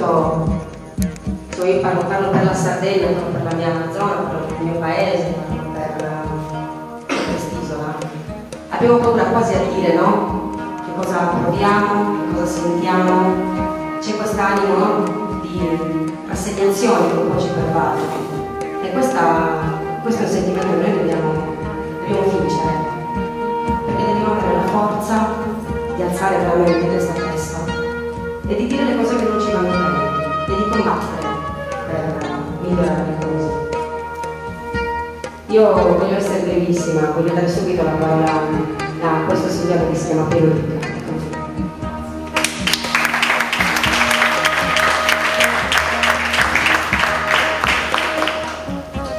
innanzitutto io parlo per la Sardegna, parlo per la mia zona, parlo per il mio paese, parlo per quest'isola. Abbiamo paura quasi a dire, no? Che cosa proviamo, che cosa sentiamo. C'è quest'animo, no? Di rassegnazione che un po' ci pervade. E questo è un sentimento che noi dobbiamo vincere, perché dobbiamo avere la forza di alzare veramente questa testa e di dire le cose che non ci vanno bene e di combattere per migliorare le cose. Io voglio essere brevissima, voglio dare subito la parola a questo signore che si chiama Piero Riccardo.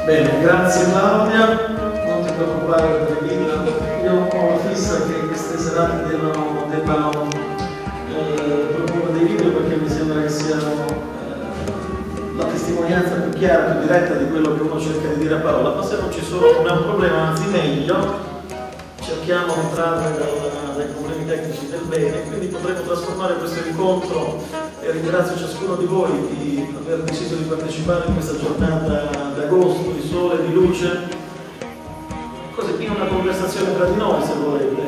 Bene, grazie Claudia, non ti preoccupare per le video, io ho la fissa che queste serate debbano proporre dei video perché mi sembra che siano la testimonianza più chiara, più diretta di quello che uno cerca di dire a parola, ma se non ci sono non è un problema, anzi meglio, cerchiamo di trarre dai problemi tecnici del bene, quindi potremo trasformare questo incontro e ringrazio ciascuno di voi di aver deciso di partecipare in questa giornata d'agosto, di sole, di luce, così in una conversazione tra di noi se volete.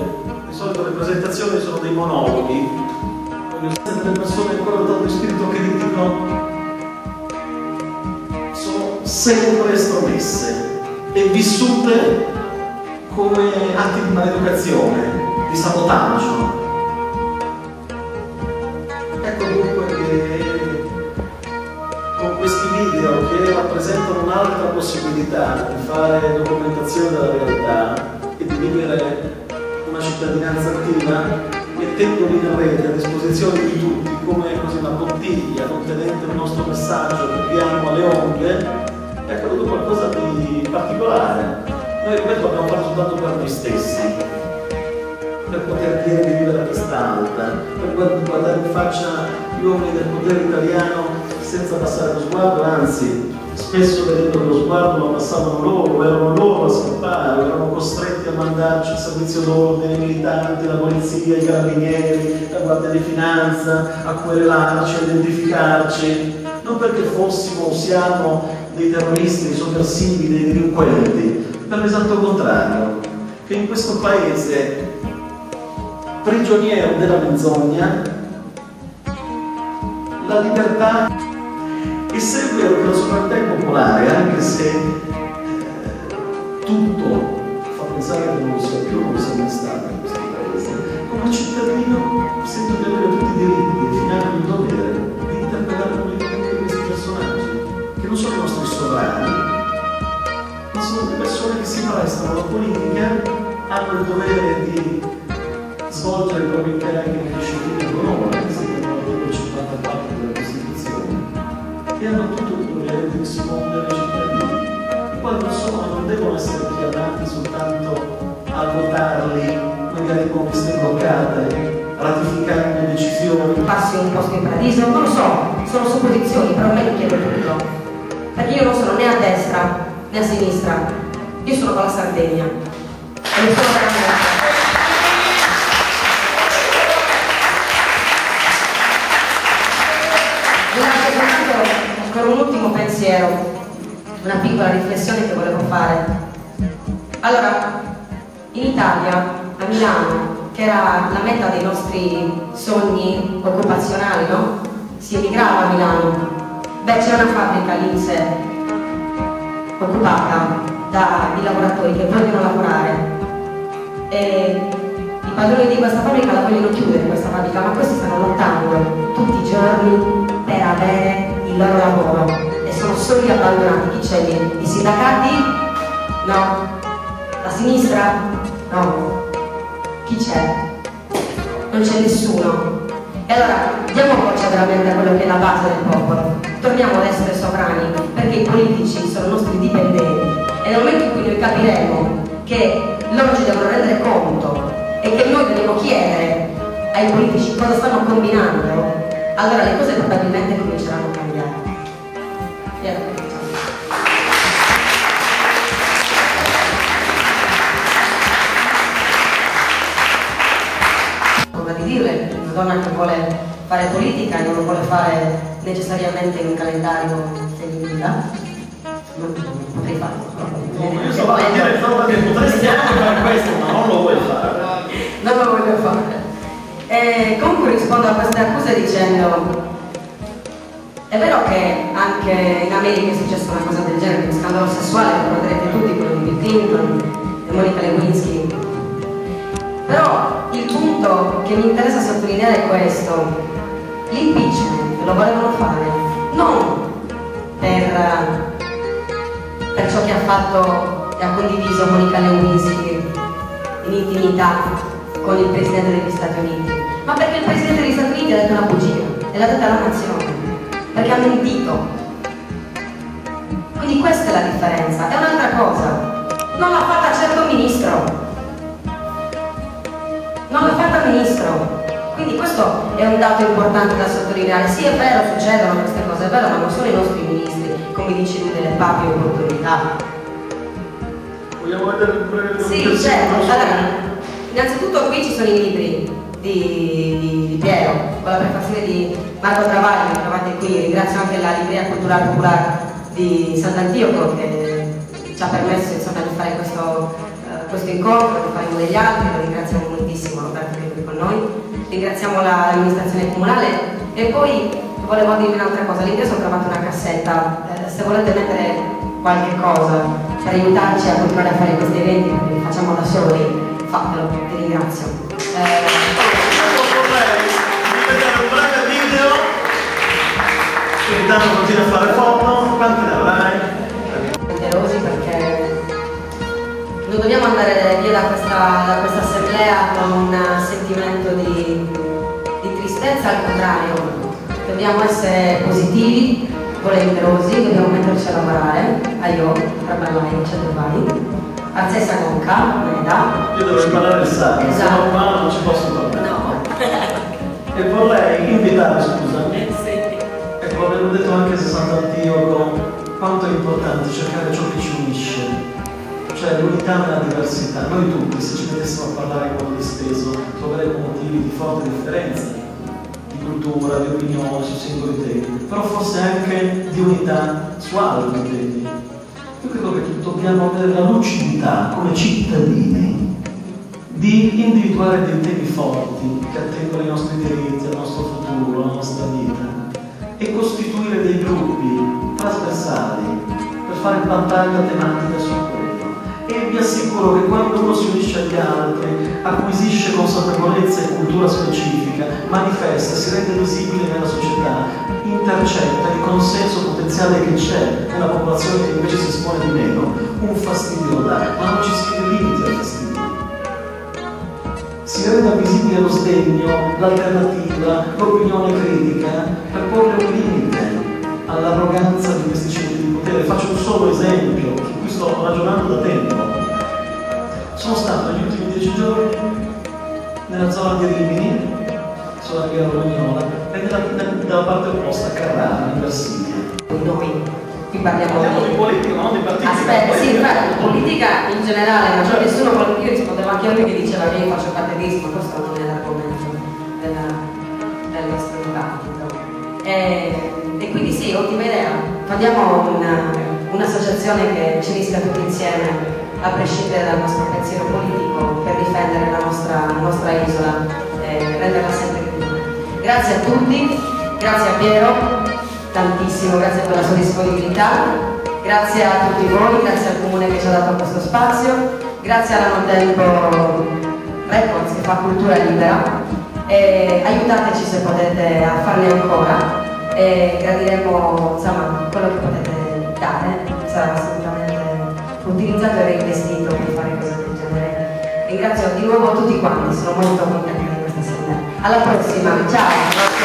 Di solito le presentazioni sono dei monologhi, voglio essere delle persone ancora tanto spirito critico, sono sempre estromesse e vissute come atti di maleducazione, di sabotaggio. Ecco dunque che con questi video che rappresentano un'altra possibilità di fare documentazione della realtà e di vivere una cittadinanza attiva, mettendoli in rete a disposizione di tutti come così una bottiglia contenente il nostro messaggio che diamo alle onde, è accaduto qualcosa di particolare. Noi, ripeto, abbiamo fatto soltanto per noi stessi, per poter dire di vivere a testa alta, per guardare in faccia gli uomini del potere italiano senza passare lo sguardo, anzi, spesso vedendo che lo sguardo lo passavano loro, erano loro a scappare, erano costretti a mandarci il servizio d'ordine, i militanti, la polizia, i carabinieri, la guardia di finanza, a querelarci, a identificarci, non perché fossimo o siamo dei terroristi, dei sovversivi, dei delinquenti, per l'esatto contrario, che in questo paese prigioniero della menzogna la libertà, e se è vero che la sovranità è popolare, anche se tutto fa pensare che non lo sia più, non lo sia mai stato in questo paese, come cittadino sento di avere tutti i diritti, di finale il dovere di interpellare politicamente questi personaggi, che non sono i nostri sovrani, ma sono le persone che si prestano alla politica, hanno il dovere di svolgere il proprio incarico di disciplina con onore, secondo l'articolo 54 della Costituzione, e hanno tutto il dovere di rispondere ai cittadini, i quali non devono essere chiamati soltanto a votarli, magari con liste bloccate, ratificando decisioni. Passi un posto in paradiso, non lo so, sono supposizioni, però a me mi chiedo tutto, perché io non sono né a destra né a sinistra, io sono con la Sardegna e mi sono veramente. Ancora un ultimo pensiero, una piccola riflessione che volevo fare. Allora, in Italia, a Milano, che era la meta dei nostri sogni occupazionali, no? Si emigrava a Milano. Beh, c'è una fabbrica l'Inse occupata di lavoratori che vogliono lavorare. E i padroni di questa fabbrica la vogliono chiudere, questa fabbrica, ma questi stanno lottando tutti i giorni per avere il loro lavoro e sono soli abbandonati. Chi c'è lì? I sindacati? No. La sinistra? No. Chi c'è? Non c'è nessuno. E allora diamo voce veramente a quello che è la base del popolo. Torniamo ad essere sovrani, perché i politici sono nostri dipendenti e nel momento in cui noi capiremo che loro ci devono rendere conto e che noi dobbiamo chiedere ai politici cosa stanno combinando, allora le cose probabilmente cominceranno a cambiare. Come di dirle, una donna che vuole fare politica e non lo vuole fare necessariamente in un calendario femminile. Non potrei farlo. Io so che potresti anche fare questo, ma non lo vuoi fare. Non lo voglio fare. E comunque rispondo a queste accuse dicendo: è vero che anche in America è successa una cosa del genere, un scandalo sessuale, lo ricorderete tutti, quello di Bill Clinton e Monica Lewinsky. Però il punto che mi interessa sottolineare è questo: l'impeachment lo volevano fare non per ciò che ha fatto e ha condiviso Monica Lewinsky in intimità con il Presidente degli Stati Uniti, ma perché il Presidente degli Stati Uniti ha detto una bugia e l'ha detta alla nazione, perché ha mentito. Quindi questa è la differenza. È un'altra cosa, non l'ha fatta certo ministro, non l'ha fatta ministro. Quindi questo è un dato importante da sottolineare. Sì, è vero, succedono queste cose, è vero, ma non sono i nostri ministri, come dici tu, delle papi opportunità. Vogliamo vedere il breve? Sì, certo. Allora, innanzitutto qui ci sono i libri di Piero, con la prefazione di Marco Travaglio, che trovate qui. Ringrazio anche la Libreria Culturale Popolare di Sant'Antioco che ci ha permesso, insomma, di fare questo incontro, di faremo degli altri. Lo ringraziamo moltissimo, Roberto, che è qui con noi. Ringraziamo l'amministrazione comunale. E poi volevo dirvi un'altra cosa: all'ingresso ho trovato una cassetta, se volete mettere qualche cosa per aiutarci a continuare a fare questi eventi, perché li facciamo da soli, fatelo, ti ringrazio. Vorrei vedere un breve video, che intanto continua a fare foto. Quante ne avrai? Gelosi, perché non dobbiamo andare via da questa assemblea con un sentimento di tristezza, al contrario, dobbiamo essere positivi, volenterosi, dobbiamo metterci a lavorare. Io, tra parlare, non c'è domani. Arzessa Gonca, Meda. Io devo imparare il sardo, se non parlo non ci posso parlare. No. E vorrei invitare, scusami, ecco, l'avevo detto anche a Sant'Antioco, quanto è importante cercare ciò che ci unisce, cioè l'unità nella diversità. Noi tutti, se ci mettessimo a parlare in modo disteso, troveremo motivi di forte differenza, di cultura, di opinione su singoli temi, però forse anche di unità su altri temi. Io credo che dobbiamo avere la lucidità come cittadini di individuare dei temi forti che attengono ai nostri diritti, al nostro futuro, alla nostra vita, e costituire dei gruppi trasversali per fare battaglia tematica su quello. E vi assicuro che quando uno si unisce agli altri, acquisisce consapevolezza e cultura specifica, manifesta, si rende visibile nella società, intercetta il consenso potenziale che c'è nella popolazione che invece si espone di meno, un fastidio lo dà, ma non ci si vede limiti al fastidio. Si renda visibile lo sdegno, l'alternativa, l'opinione critica, per porre un limite all'arroganza di questi centri di potere. Faccio un solo esempio, su cui sto ragionando da tempo. Sono stato negli ultimi 10 giorni nella zona di Rimini, sulla via Romagnola, e dalla parte opposta a Carrara, in Versilia. Noi qui parliamo di politica, ma non di partiti. Aspetta, sì, infatti, politica in generale, ma nessuno, io rispondevo anche a lui che diceva che io faccio catechismo, questo non è l'argomento del nostro dibattito. E quindi sì, ottima idea, facciamo un'associazione che ci rischia tutti insieme, a prescindere dal nostro pensiero politico, per difendere la nostra isola e renderla sempre più buona. Grazie a tutti, grazie a Piero, tantissimo, grazie per la sua disponibilità, grazie a tutti voi, grazie al Comune che ci ha dato questo spazio, grazie alla Notempo Records che fa cultura libera, e aiutateci se potete a farne ancora, e gradiremo, insomma, quello che potete dare, sarà assolutamente utilizzato e reinvestito per fare cose del genere. Ringrazio di nuovo tutti quanti, sono molto contenta di questa sera. Alla prossima, ciao!